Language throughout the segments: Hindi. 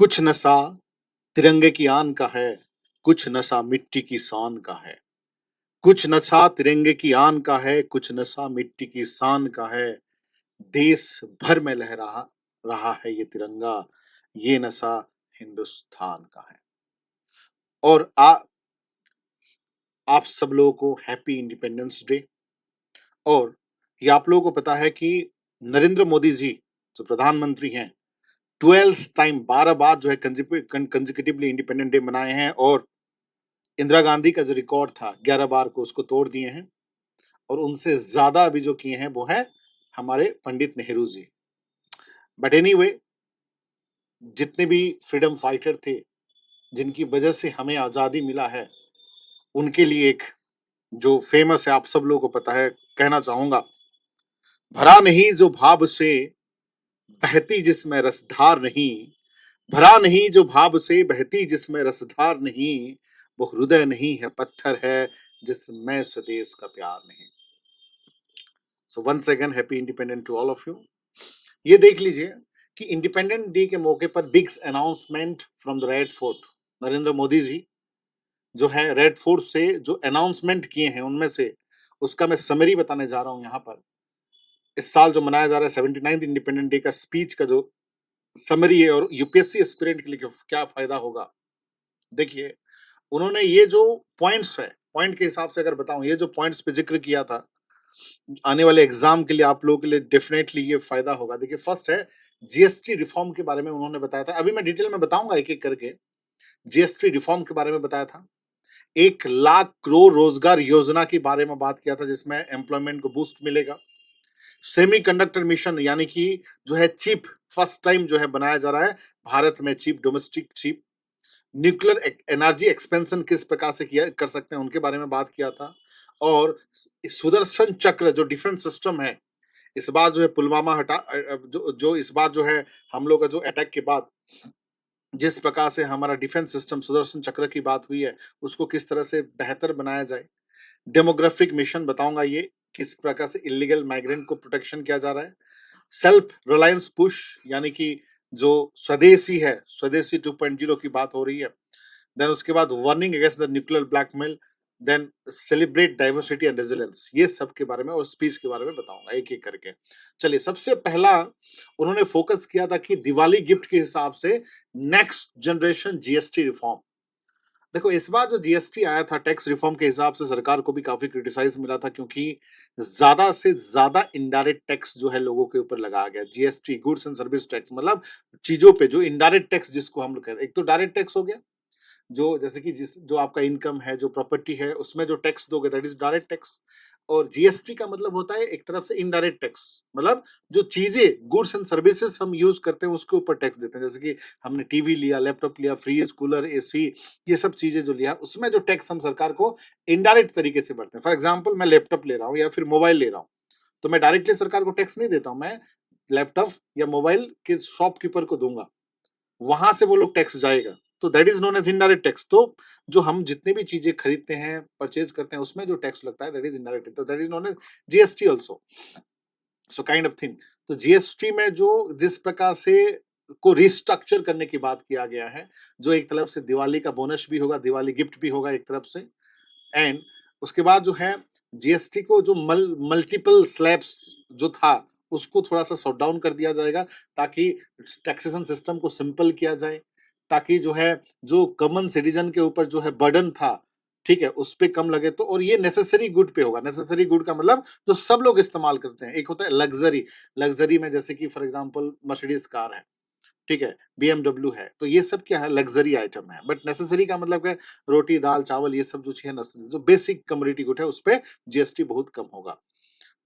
कुछ नशा तिरंगे की आन का है, कुछ नशा मिट्टी की शान का है। कुछ नशा तिरंगे की आन का है, कुछ नशा मिट्टी की शान का है। देश भर में लहरा रहा है ये तिरंगा, ये नशा हिंदुस्तान का है। और आप सब लोगों को हैप्पी इंडिपेंडेंस डे। और ये आप लोगों को पता है कि नरेंद्र मोदी जी जो प्रधानमंत्री हैं, 12th टाइम 12 बार जो है कंसेक्यूटिवली इंडिपेंडेंट डे मनाए हैं और इंदिरा गांधी का जो रिकॉर्ड था 11 बार को उसको तोड़ दिए हैं। और उनसे ज्यादा अभी जो किए हैं वो है हमारे पंडित नेहरू जी। बट एनीवे, जितने भी फ्रीडम फाइटर थे जिनकी वजह से हमें आजादी मिला है, उनके लिए एक जो फेमस है, आप सब लोगों को पता है, कहना चाहूंगा। भरा नहीं जो भाव से बहती जिसमें रसधार नहीं, भरा नहीं जो भाव से बहती जिसमें रसधार नहीं, वो हृदय नहीं है पत्थर है जिसमें स्वदेश का प्यार नहीं। So once again happy independent to all of you. ये देख लीजिए कि इंडिपेंडेंट डे के मौके पर big announcement from the red fort. Narendra Modi ji जो है रेड फोर्ट से जो अनाउंसमेंट किए हैं उनमें से उसका मैं समरी बताने जा रहा हूं यहाँ पर। इस साल जो मनाया जा रहा है 79th इंडिपेंडेंट डे का स्पीच का जो समरी है और यूपीएससी एस्पिरेंट के लिए क्या फायदा होगा। देखिए, उन्होंने ये जो पॉइंट्स है, पॉइंट के हिसाब से अगर बताऊं, ये जो पॉइंट्स पे जिक्र किया था आने वाले एग्जाम के लिए, आप लोगों के लिए डेफिनेटली ये फायदा होगा। देखिए, फर्स्ट है जीएसटी रिफॉर्म के बारे में उन्होंने बताया था। अभी मैं डिटेल में बताऊंगा एक एक करके। जीएसटी रिफॉर्म के बारे में बताया था। 1 लाख करोड़ रोजगार योजना के बारे में बात किया था जिसमें एम्प्लॉयमेंट को बूस्ट मिलेगा। सेमीकंडक्टर मिशन यानी कि जो है चिप, फर्स्ट टाइम जो है बनाया जा रहा है भारत में chip, domestic chip. Nuclear energy expansion किस प्रकार से किया कर सकते हैं उनके बारे में बात किया था। और सुदर्शन चक्र जो डिफेंस सिस्टम है, इस बार जो है पुलवामा जो इस बार जो है हम लोग का जो अटैक के बाद जिस प्रकार से हमारा डिफेंस सिस्टम सुदर्शन चक्र की बात हुई है, उसको किस तरह से बेहतर बनाया जाए। डेमोग्राफिक मिशन बताऊंगा ये किस प्रकार से इलीगल माइग्रेंट को प्रोटेक्शन किया जा रहा है। सेल्फ रिलायंस पुश यानी कि जो स्वदेशी है, स्वदेशी 2.0 की बात हो रही है। देन उसके बाद warning against the nuclear blackmail, then celebrate diversity and resilience. ये सब के बारे में और स्पीच के बारे में बताऊंगा एक एक करके। चलिए, सबसे पहला उन्होंने फोकस किया था कि दिवाली गिफ्ट के हिसाब से नेक्स्ट जनरेशन जीएसटी रिफॉर्म। देखो, इस बार जो जीएसटी आया था टैक्स रिफॉर्म के हिसाब से सरकार को भी काफी क्रिटिसाइज मिला था क्योंकि ज्यादा से ज्यादा इनडायरेक्ट टैक्स जो है लोगों के ऊपर लगाया गया। GST goods and service tax मतलब चीजों पे जो इनडायरेक्ट टैक्स जिसको हम लोग कहते हैं। एक तो डायरेक्ट टैक्स हो गया जो जैसे कि जिस जो आपका इनकम है, जो प्रॉपर्टी है, उसमें जो टैक्स दोगे दैट इज डायरेक्ट टैक्स। और जीएसटी का मतलब होता है एक तरफ से इनडायरेक्ट टैक्स, मतलब जो चीजें गुड्स एंड सर्विसेज हम यूज करते हैं उसके ऊपर टैक्स देते हैं। जैसे कि हमने टीवी लिया, लैपटॉप लिया, फ्रिज, कूलर, एसी, ये सब चीजें जो लिया उसमें जो टैक्स हम सरकार को इनडायरेक्ट तरीके से भरते हैं। फॉर एग्जाम्पल, मैं लैपटॉप ले रहा हूँ या फिर मोबाइल ले रहा हूँ, तो मैं डायरेक्टली सरकार को टैक्स नहीं देता हूँ, मैं लैपटॉप या मोबाइल के शॉपकीपर को दूंगा, वहां से वो लोग टैक्स जाएगा। तो that is known as indirect tax. तो जो हम जितने भी चीजें खरीदते हैं, परचेज करते हैं, उसमें जो टैक्स लगता है दैट इज इनडायरेक्ट, तो that is known as GST also. So kind of thing. तो जीएसटी में जो जिस प्रकार से को रिस्ट्रक्चर करने की बात किया गया है, जो एक तरफ से दिवाली का बोनस भी होगा, दिवाली गिफ्ट भी होगा एक तरफ से। एंड उसके बाद जो है जीएसटी को जो मल्टीपल स्लैब्स जो था उसको थोड़ा सा शॉट डाउन कर दिया जाएगा ताकि टैक्सेशन सिस्टम को सिंपल किया जाए, ताकि जो है जो कॉमन सिटीजन के ऊपर जो है बर्डन था, ठीक है, उस पे कम लगे। तो और ये नेसेसरी गुड पे होगा। नेसेसरी गुड का मतलब जो सब लोग इस्तेमाल करते हैं। एक होता है लग्जरी, लग्जरी में जैसे कि फॉर एग्जांपल मर्सिडीज कार है, ठीक है, बीएमडब्ल्यू है, तो ये सब क्या है, लग्जरी आइटम है। बट नेसेसरी का मतलब क्या है, रोटी, दाल, चावल, ये सब जो चीजें जो बेसिक कमोडिटी गुड है उस पे जीएसटी बहुत कम होगा।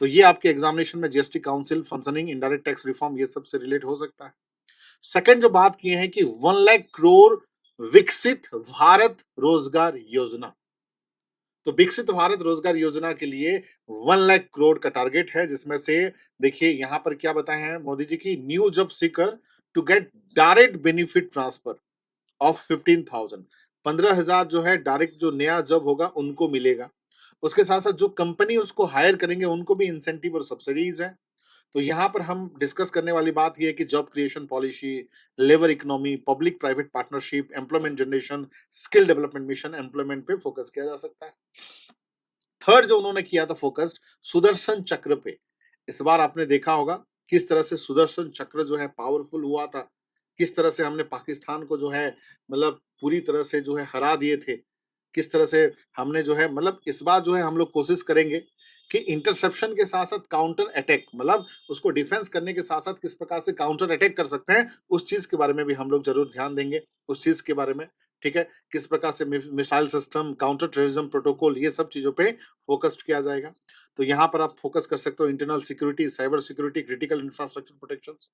तो ये आपके एग्जामिनेशन में GST council functioning, indirect tax reform, ये सब से रिलेट हो सकता है। सेकंड जो बात किए हैं कि 1 लाख करोड़ विकसित भारत रोजगार योजना। तो विकसित भारत रोजगार योजना के लिए 1 लाख करोड़ का टारगेट है, जिसमें से देखिए यहाँ पर क्या बताए हैं मोदी जी की, new job seeker to get direct benefit transfer of 15,000। 15,000 जो है डायरेक्ट जो नया जॉब होगा उनको मिलेगा। उसके साथ साथ जो कंपनी उसको हायर करेंगे उनको भी इंसेंटिव और सब्सिडीज है। तो यहाँ पर हम डिस्कस करने वाली बात ये है कि job creation policy, labour economy, public private partnership, employment generation, skill development mission, employment पे फोकस किया जा सकता है। थर्ड जो उन्होंने किया था फोकस्ड, सुदर्शन चक्र पे। इस बार आपने देखा होगा किस तरह से सुदर्शन चक्र जो है पावरफुल हुआ था, किस तरह से हमने पाकिस्तान को जो है मतलब पूरी तरह से जो है हरा दिए थे, किस तरह से हमने जो है मतलब इस बार जो है हम लोग कोशिश करेंगे कि इंटरसेप्शन के साथ-साथ काउंटर अटैक मतलब उसको डिफेंस करने के साथ-साथ किस प्रकार से काउंटर अटैक कर सकते हैं, उस चीज़ के बारे में भी हम लोग ज़रूर ध्यान देंगे, उस चीज़ के बारे में, ठीक है? किस प्रकार से missile system, counter terrorism protocol ये सब चीज़ों पे फ़ोकस्ड किया जाएगा। तो यहाँ पर आप फ़ोकस कर सकते हो internal security, cyber security, critical infrastructure protections.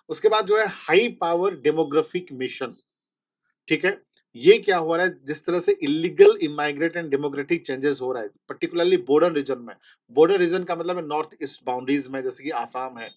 उसके बाद जो है हाई पावर डेमोग्राफिक मिशन, ठीक है? ये क्या हो रहा है जिस तरह से इल्लीगल इमाइग्रेट एंड डेमोक्रेटिक चेंजेस हो रहा है, पर्टिकुलरली बॉर्डर रीजन में। बॉर्डर रीजन का मतलब है नॉर्थ ईस्ट बाउंड्रीज में जैसे कि आसाम है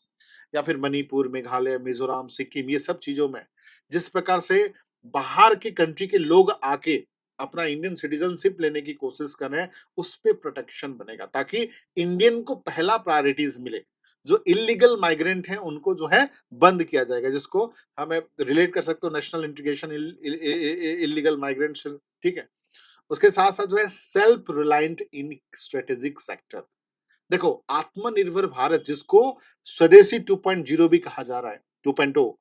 या फिर मणिपुर, मेघालय, मिज़ोरम, सिक्किम ये सब चीज़ों में, जिस प्रकार से बाहर के कंट्री के लोग आके अपना इंडियन सिटीज़नशिप लेने की कोशिश कर रहे हैं, उस पे प्रोटेक्शन बनेगा ताकि इंडियन को पहला प्रायोरिटीज़ मिले। जो इल्लीगल माइग्रेंट हैं उनको जो है बंद किया जाएगा, जिसको हमें रिलेट कर सकते हो नेशनल इंटीग्रेशन इल्लीगल माइग्रेंट्स, ठीक है? उसके साथ-साथ जो है सेल्फ रिलायंट इन स्ट्रेटेजिक सेक्टर। देखो आत्मनिर्भर भारत जिसको स्वदेशी 2.0 भी कहा जा रहा है 2.0,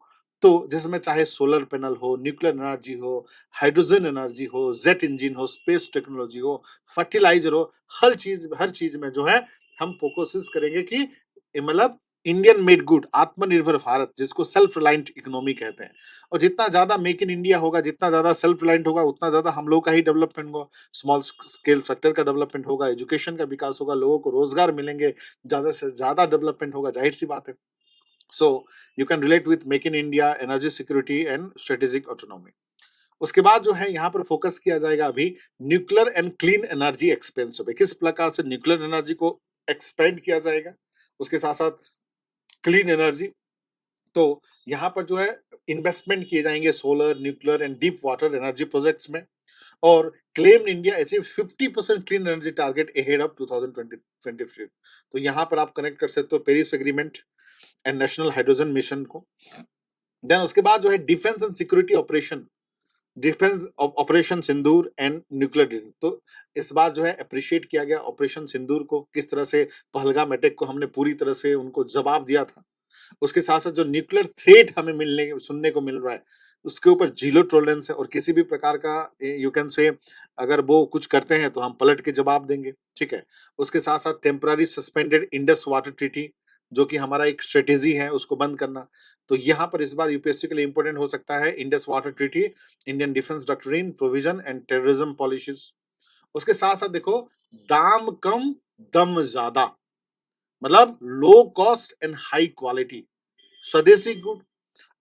तो जिसमें चाहे सोलर पैनल हो, न्यूक्लियर एनर्जी हो, हाइड्रोजन एनर्जी हो, जेट इंजन हो, स्पेस टेक्नोलॉजी हो, फर्टिलाइजर हो, हर चीज में जो है हम कोशिश करेंगे कि मतलब इंडियन मेड गुड आत्मनिर्भर भारत जिसको सेल्फ रिलायंट इकोनॉमी कहते हैं। और जितना ज्यादा मेक इन इंडिया होगा, जितना ज्यादा सेल्फ रिलायंट होगा, उतना ज्यादा हम लोग का ही डेवलपमेंट होगा, स्मॉल स्केल सेक्टर का डेवलपमेंट होगा, एजुकेशन का विकास होगा, लोगों को रोजगार मिलेंगे, ज्यादा से ज्यादा डेवलपमेंट होगा, जाहिर सी बात है। So you can relate with make in India, energy security and strategic autonomy. उसके बाद जो है यहाँ पर फोकस किया जाएगा अभी nuclear and clean energy expense पे, किस प्रकार से न्यूक्लियर एनर्जी को एक्सपेंड किया जाएगा, उसके साथ साथ क्लीन एनर्जी। तो यहाँ पर जो है इन्वेस्टमेंट किए जाएंगे solar, nuclear and deep water energy projects में। और claim India achieve 50% clean energy target ahead of 2023। तो यहाँ पर आप कनेक्ट कर सकते हो Paris agreement and national hydrogen mission को। देन उसके बाद जो है defence and security operation, defence operation Sindoor and nuclear drill. तो इस बार जो है अप्रिशिएट किया गया ऑपरेशन सिंदूर को, किस तरह से पहलगाम अटैक को हमने पूरी तरह से उनको जवाब दिया था। उसके साथ-साथ जो न्यूक्लियर थ्रेट हमें मिलने सुनने को मिल रहा है, उसके ऊपर ज़ीरो टॉलरेंस है और किसी भी प्रकार का यू कैन से अगर वो कुछ करते हैं तो हम पलट के जवाब देंगे, ठीक है? उसके साथ-साथ temporary suspended Indus water treaty जो कि हमारा एक स्ट्रैटेजी है उसको बंद करना। तो यहाँ पर इस बार यूपीएससी के लिए इम्पोर्टेंट हो सकता है Indus water treaty, Indian defence doctrine, provision and terrorism policies. उसके साथ-साथ देखो दाम कम, दम ज़्यादा, मतलब low cost and high quality. स्वदेशी गुड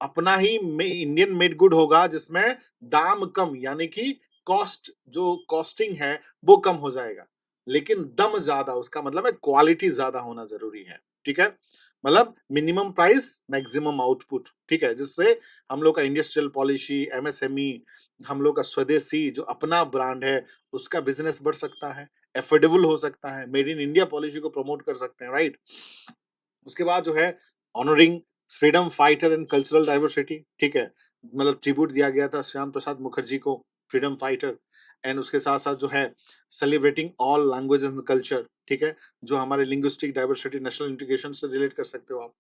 अपना ही इंडियन मेड गुड होगा जिसमें दाम कम यानी कि कॉस्ट जो कॉस्टिंग है वो कम हो जाएगा, लेकिन दम ज्यादा, उसका मतलब है क्वालिटी ज्यादा होना जरूरी है, ठीक है? मतलब मिनिमम प्राइस मैक्सिमम आउटपुट, ठीक है? जिससे हम लोग का इंडस्ट्रियल पॉलिसी, एमएसएमई, हम लोग का स्वदेशी जो अपना ब्रांड है उसका बिजनेस बढ़ सकता है, एफोर्डेबल हो सकता है, मेड इन इंडिया पॉलिसी को प्रमोट कर सकते हैं, राइट? उसके बाद जो है honouring freedom fighter and cultural diversity, ठीक है? मतलब ट्रिब्यूट दिया गया था श्याम प्रसाद मुखर्जी को, फ्रीडम फाइटर। एंड उसके साथ-साथ जो है celebrating all language and culture, ठीक है? जो हमारे लिंग्विस्टिक डाइवर्सिटी, नेशनल इंटीग्रेशन से रिलेट कर सकते हो आप।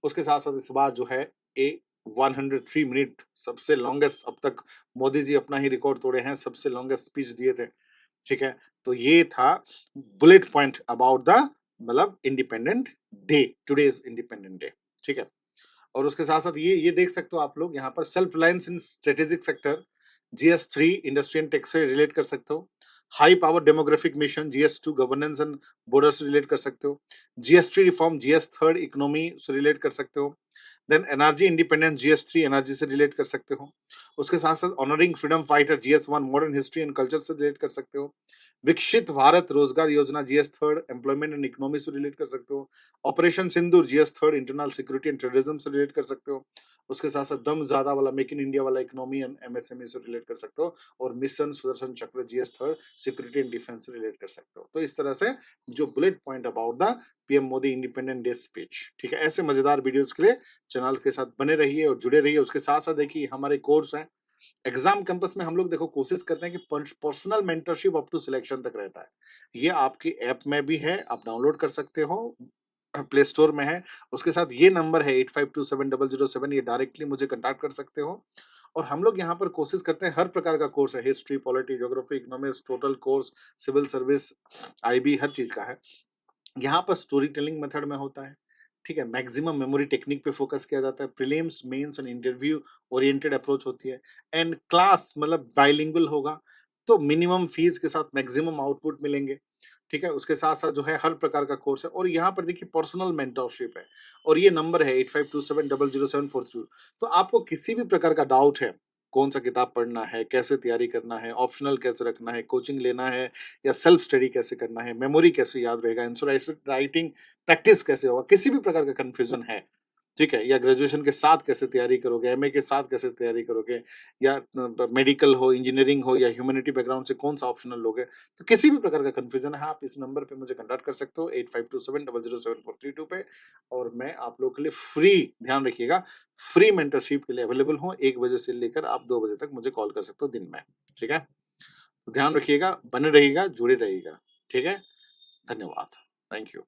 उसके साथ-साथ इस बार जो है ए 103 मिनट सबसे लॉन्गेस्ट अब तक मोदी जी अपना ही रिकॉर्ड तोड़े हैं, सबसे लॉन्गेस्ट स्पीच दिए थे। ठीक है? तो ये था बुलेट पॉइंट अबाउट द मतलब independent day, today's independent day, ठीक है? और उसके साथ-साथ ये देख सकते हो आप लोग यहाँ पर self reliance in strategic sector, जीएस3 इंडस्ट्री एंड टेक से रिलेट कर सकते हो। High power demographic mission GS two governance and border से रिलेट कर सकते हो। जीएस3 रिफॉर्म जीएस थर्ड इकोनॉमी से रिलेट कर सकते हो। देन एनर्जी इंडिपेंडेंस जीएस3 एनर्जी से रिलेट कर सकते हो। उसके साथ-साथ honoring freedom fighter GS one modern history and culture से रिलेट कर सकते हो। विकसित भारत रोजगार योजना GS third employment and economy से रिलेट कर सकते हो। Operation Sindoor GS third internal security and terrorism से रिलेट कर सकते हो। उसके साथ साथ दम ज्यादा वाला मेक इन इंडिया वाला इकोनॉमी एंड एमएसएमई से रिलेट कर सकते हो। और मिशन सुदर्शन चक्र GS third security and defence से रिलेट कर सकते हो। तो इस तरह से जो bullet point about the PM Modi independent day speech, ठीक है? ऐसे मजेदार वीडियोस के लिए चैनल के साथ बने रहिए और जुड़े रहिए। उसके साथ साथ देखिए हमारे कोर्स हैं एग्जाम कैंपस में, हम लोग देखो कोशिश करते हैं कि personal mentorship up to selection तक रहता है। ये आपकी ऐप में भी है, आप डाउनलोड कर सकते हो, प्ले स्टोर में है। उसके साथ ये नंबर है 85270007, ये डायरेक्टली मुझे कॉन्टैक्ट कर सकते हो। और हम लोग यहाँ पर कोशिश करते हैं, हर प्रकार का कोर्स है, history, polity, geography, economics, total course, civil service, IB, हर चीज का है। यहाँ पर स्टोरी टेलिंग मेथड में होता है, ठीक है? मैक्सिमम मेमोरी टेक्निक पे फोकस किया जाता है, प्रीलिम्स, मेंस और इंटरव्यू ओरिएंटेड अप्रोच होती है। एंड क्लास मतलब बाइलिंगुअल होगा, तो मिनिमम फीस के साथ मैक्सिमम आउटपुट मिलेंगे, ठीक है? उसके साथ-साथ जो है हर प्रकार का कोर्स है और यहाँ पर देखिए पर्सनल मेंटरशिप है और ये नंबर है 8527000743। तो आपको किसी भी प्रकार का डाउट है, कौन-सा किताब पढ़ना है, कैसे तैयारी करना है, ऑप्शनल कैसे रखना है, कोचिंग लेना है या सेल्फ स्टडी कैसे करना है, मेमोरी कैसे याद रहेगा, आंसर राइटिंग प्रैक्टिस कैसे होगा, किसी भी प्रकार का कन्फ्यूजन है, ठीक है? या ग्रेजुएशन के साथ कैसे तैयारी करोगे, एमए के साथ कैसे तैयारी करोगे या मेडिकल हो, इंजीनियरिंग हो या ह्यूमैनिटी बैकग्राउंड से कौन सा ऑप्शनल लोगे, तो किसी भी प्रकार का कन्फ्यूजन है, आप इस नंबर पे मुझे कॉन्टैक्ट कर सकते हो 8527007432 पे। और मैं आप लोगों के लिए फ्री, ध्यान रखिएगा, फ्री मेंटरशिप के लिए अवेलेबल हूँ। 1 बजे से लेकर आप 2 बजे तक मुझे कॉल कर सकते हो दिन में, ठीक है? ध्यान रखिएगा, बने रहिएगा, जुड़े रहिएगा, ठीक है? धन्यवाद। Thank you.